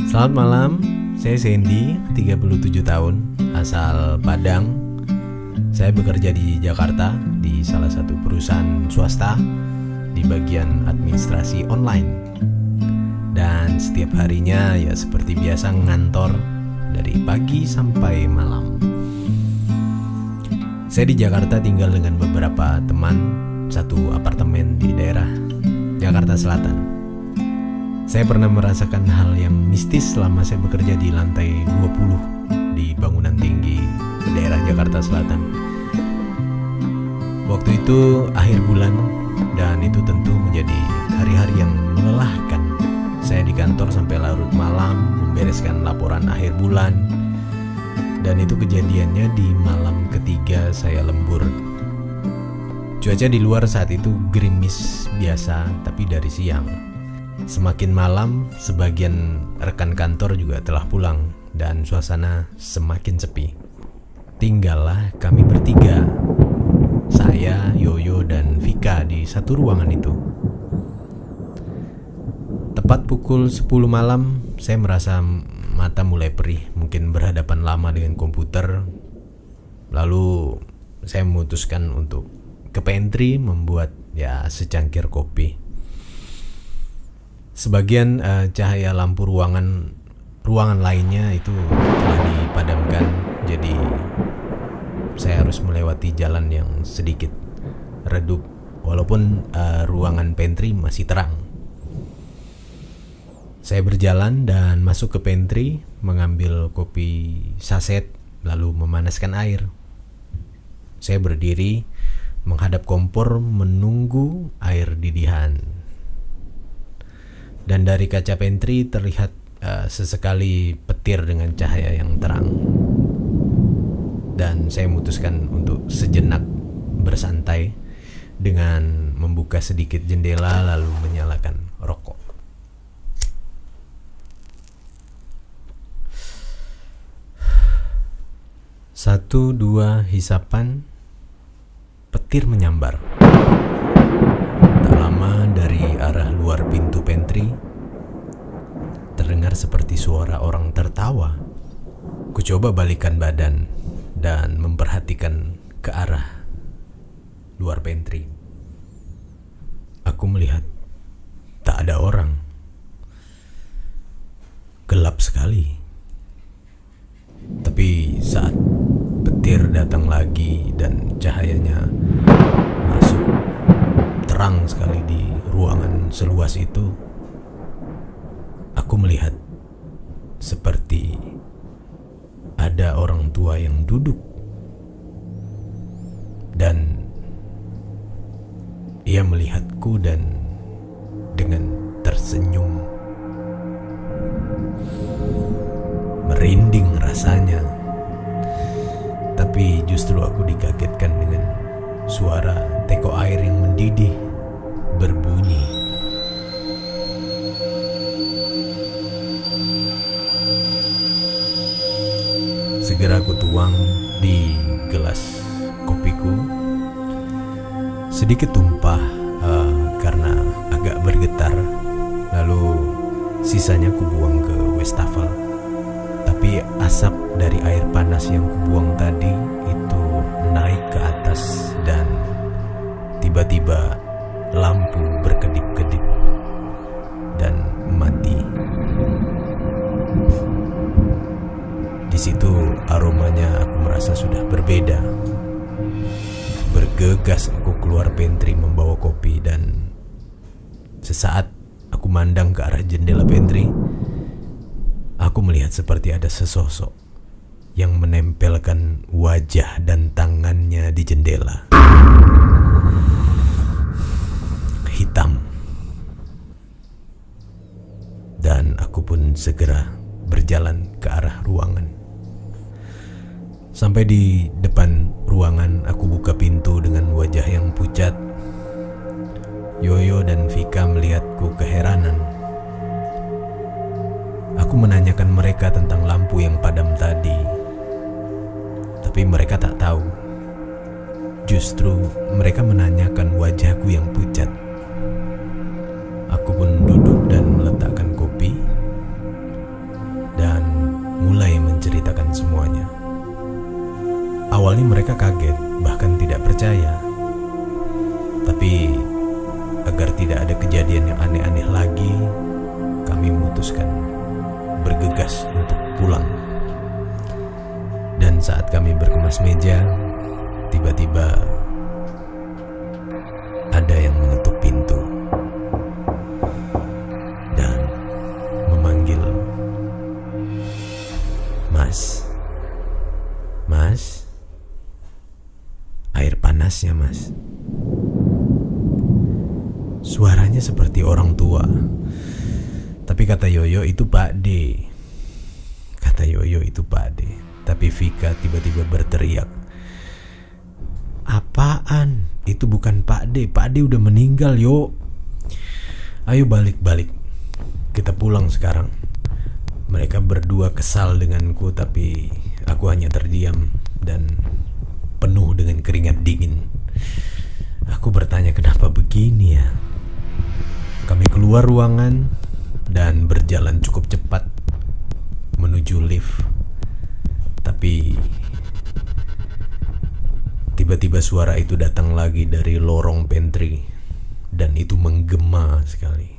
Selamat malam, saya Sandy, 37 tahun, asal Padang. Saya bekerja di Jakarta di salah satu perusahaan swasta di bagian administrasi online. Dan setiap harinya ya seperti biasa ngantor dari pagi sampai malam. Saya di Jakarta tinggal dengan beberapa teman, satu apartemen di daerah Jakarta Selatan. Saya pernah merasakan hal yang mistis selama saya bekerja di lantai 20 di bangunan tinggi daerah Jakarta Selatan. Waktu itu akhir bulan dan itu tentu menjadi hari-hari yang melelahkan. Saya di kantor sampai larut malam membereskan laporan akhir bulan. Dan itu kejadiannya di malam ketiga saya lembur. Cuaca di luar saat itu gerimis biasa tapi dari siang. Semakin malam, sebagian rekan kantor juga telah pulang dan suasana semakin sepi. Tinggallah kami bertiga, saya, Yoyo, dan Vika di satu ruangan itu. Tepat pukul 10 malam, saya merasa mata mulai perih, mungkin berhadapan lama dengan komputer. Lalu saya memutuskan untuk ke pantry membuat secangkir kopi. Sebagian cahaya lampu ruangan lainnya itu telah dipadamkan, jadi saya harus melewati jalan yang sedikit redup walaupun ruangan pantry masih terang. Saya berjalan dan masuk ke pantry, mengambil kopi saset lalu memanaskan air. Saya berdiri menghadap kompor menunggu air didihan. Dan dari kaca pantry terlihat sesekali petir dengan cahaya yang terang. Dan saya memutuskan untuk sejenak bersantai dengan membuka sedikit jendela lalu menyalakan rokok. Satu dua hisapan, petir menyambar. Tak lama dari arah luar pintu pantry terdengar seperti suara orang tertawa. Ku coba balikkan badan dan memperhatikan ke arah luar pantry. Aku melihat tak ada orang. Gelap sekali. Tapi saat petir datang lagi dan cahayanya masuk terang sekali di ruangan seluas itu, aku melihat seperti ada orang tua yang duduk dan ia melihatku dan dengan tersenyum. Merinding rasanya, tapi justru aku dikagetkan dengan suara teko air yang mendidih berbunyi. Segera aku tuang di gelas kopiku. Sedikit tumpah karena agak bergetar. Lalu sisanya ku buang ke wastafel. Tapi asap dari air panas yang kubuang tadi itu naik ke atas dan tiba-tiba lampu berkedip-kedip dan mati. Di situ aromanya aku merasa sudah berbeda. Bergegas aku keluar pantry membawa kopi dan sesaat aku mandang ke arah jendela pantry. Aku melihat seperti ada sesosok yang menempelkan wajah dan tangannya di jendela. Hitam. Dan aku pun segera berjalan ke arah ruangan. Sampai di depan ruangan, aku buka pintu dengan wajah yang pucat. Yoyo dan Vika melihatku keheranan. Aku menanyakan mereka tentang lampu yang padam tadi, tapi mereka tak tahu. Justru mereka menanyakan wajahku yang pucat. Aku pun duduk dan meletakkan kopi. kaget, bahkan tidak percaya. Tapi agar tidak ada kejadian yang aneh-aneh lagi, kami memutuskan bergegas untuk pulang. Dan saat kami berkemas meja, tiba-tiba ada yang mengetuk pintu dan memanggil, "Mas, Mas, air panasnya, Mas." Suaranya seperti orang tua. Tapi kata Yoyo itu Pak D. Tapi Vika tiba-tiba berteriak, "Apaan? Itu bukan Pak D. Pak D udah meninggal, yo. Ayo balik. Kita pulang sekarang." Mereka berdua kesal denganku, tapi aku hanya terdiam dan penuh dengan keringat dingin. Aku bertanya, kenapa begini ya? Kami keluar ruangan dan berjalan cukup cepat menuju lift. Tapi tiba-tiba suara itu datang lagi dari lorong pantry dan itu menggema sekali.